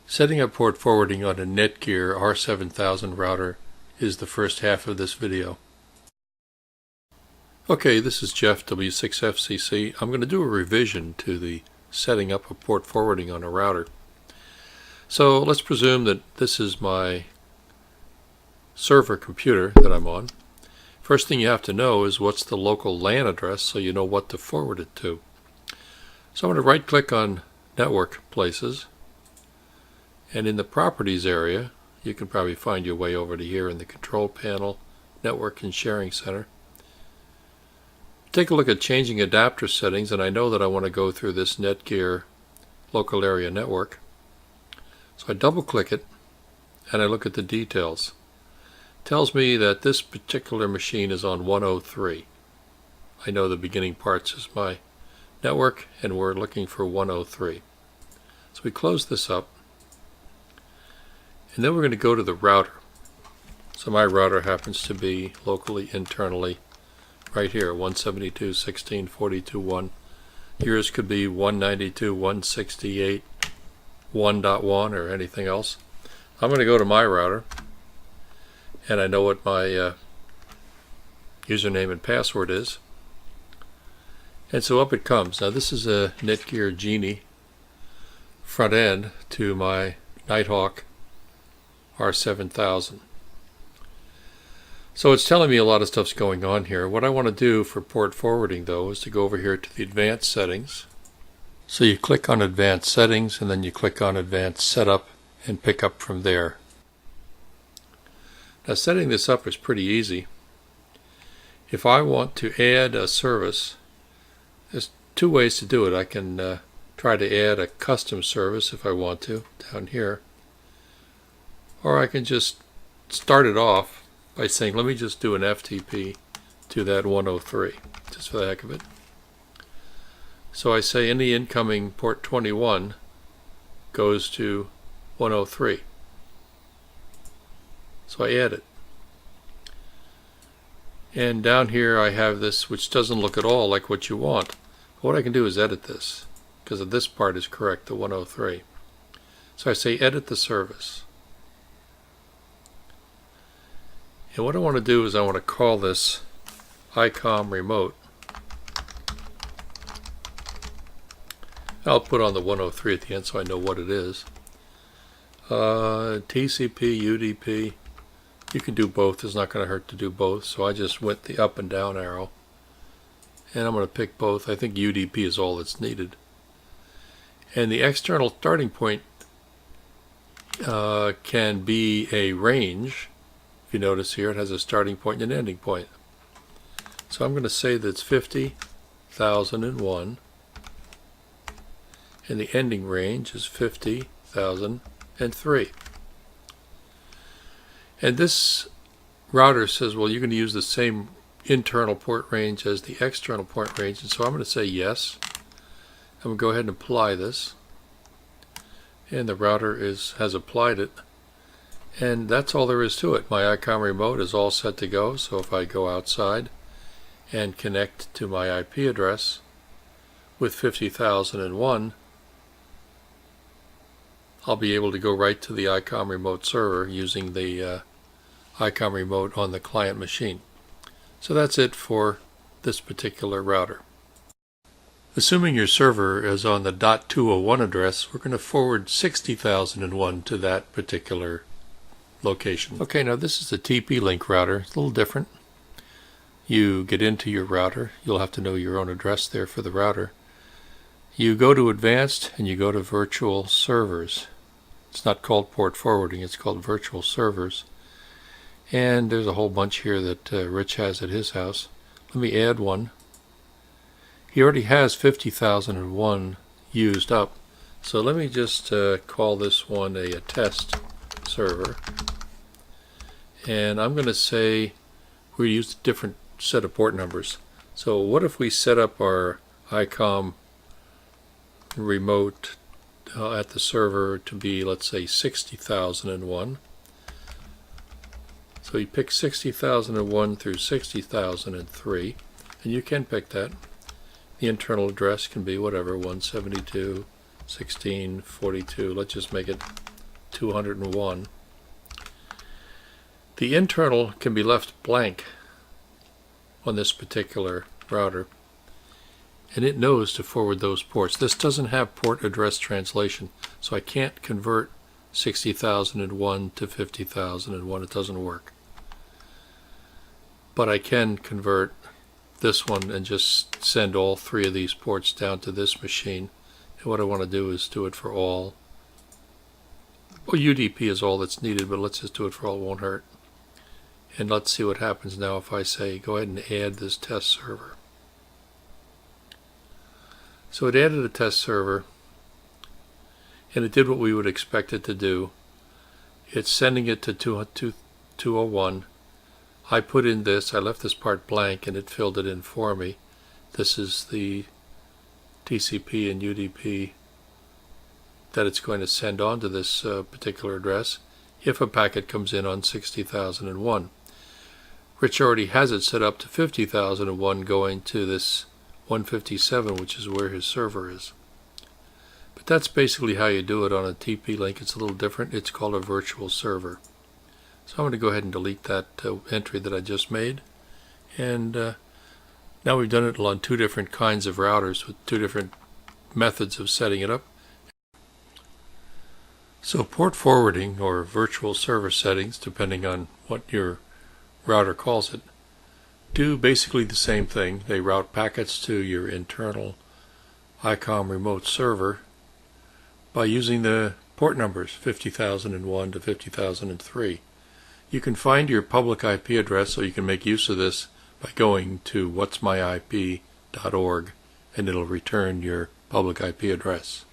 Setting up port forwarding on a NetGear R7000 router is the first half of this video. Okay, this is Jeff, W6FCC. I'm going to do a revision to the setting up of port forwarding on a router. So let's presume that this is my server computer that I'm on. First thing you have to know is what's the local LAN address so you know what to forward it to. So I'm going to right click on Network Places, and in the Properties area you can probably find your way over to here in the Control Panel, Network and Sharing Center. Take a look at changing adapter settings, and I know that I want to go through this NetGear local area network. So I double click it and I look at the details. It tells me that this particular machine is on 103. I know the beginning parts is my network and we're looking for 103. So we close this up and then we're going to go to the router. So my router happens to be locally internally right here, 172.16.42.1. Yours could be 192.168.1.1 or anything else. I'm going to go to my router, and I know what my username and password is. And so up it comes. Now this is a NetGear Genie front end to my Nighthawk R7000. So it's telling me a lot of stuff's going on here. What I want to do for port forwarding though is to go over here to the advanced settings. So you click on advanced settings and then you click on advanced setup and pick up from there. Now setting this up is pretty easy. If I want to add a service, there's two ways to do it. I can try to add a custom service if I want to down here, or I can just start it off by saying, let me just do an FTP to that 103, just for the heck of it. So I say any incoming port 21 goes to 103. So I add it. And down here I have this, which doesn't look at all like what you want. What I can do is edit this, because this part is correct, the 103. So I say edit the service. And what I want to do is I want to call this ICOM remote. I'll put on the 103 at the end so I know what it is. TCP, UDP, you can do both. It's not going to hurt to do both. So I just went the up and down arrow. And I'm going to pick both. I think UDP is all that's needed. And the external starting point can be a range. If you notice here, it has a starting point and an ending point. So I'm going to say that it's 50,001, and the ending range is 50,003. And this router says, well, you're going to use the same internal port range as the external port range, and so I'm going to say yes. I'm going to go ahead and apply this, and the router has applied it. And that's all there is to it. My ICOM remote is all set to go, so if I go outside and connect to my IP address with 50,001, I'll be able to go right to the ICOM remote server using the ICOM remote on the client machine. So that's it for this particular router. Assuming your server is on the .201 address, we're going to forward 60,001 to that particular location. Okay, now this is a TP-Link router. It's a little different. You get into your router. You'll have to know your own address there for the router. You go to Advanced and you go to Virtual Servers. It's not called port forwarding, it's called Virtual Servers. And there's a whole bunch here that Rich has at his house. Let me add one. He already has 50,001 used up. So let me just call this one a test server. And I'm going to say we use a different set of port numbers. So what if we set up our ICOM remote at the server to be, let's say, 60,001. So you pick 60,001 through 60,003, and you can pick that. The internal address can be whatever, 172.16.42. Let's just make it 201. The internal can be left blank on this particular router, and it knows to forward those ports. This doesn't have port address translation, so I can't convert 60,001 to 50,001. It doesn't work. But I can convert this one and just send all three of these ports down to this machine. And what I want to do is do it for all. Well, UDP is all that's needed, but let's just do it for all. It won't hurt. And let's see what happens now if I say go ahead and add this test server. So it added a test server, and it did what we would expect it to do. It's sending it to 201. I put in this, I left this part blank, and it filled it in for me. This is the TCP and UDP that it's going to send on to this particular address if a packet comes in on 60,001. Rich already has it set up to 50,001 going to this 157, which is where his server is. But that's basically how you do it on a TP-Link. It's a little different. It's called a virtual server. So I'm going to go ahead and delete that entry that I just made. And now we've done it on two different kinds of routers with two different methods of setting it up. So port forwarding, or virtual server settings, depending on what your router calls it, do basically the same thing. They route packets to your internal ICOM remote server by using the port numbers 50,001 to 50,003. You can find your public IP address, so you can make use of this by going to whatsmyip.org, and it'll return your public IP address.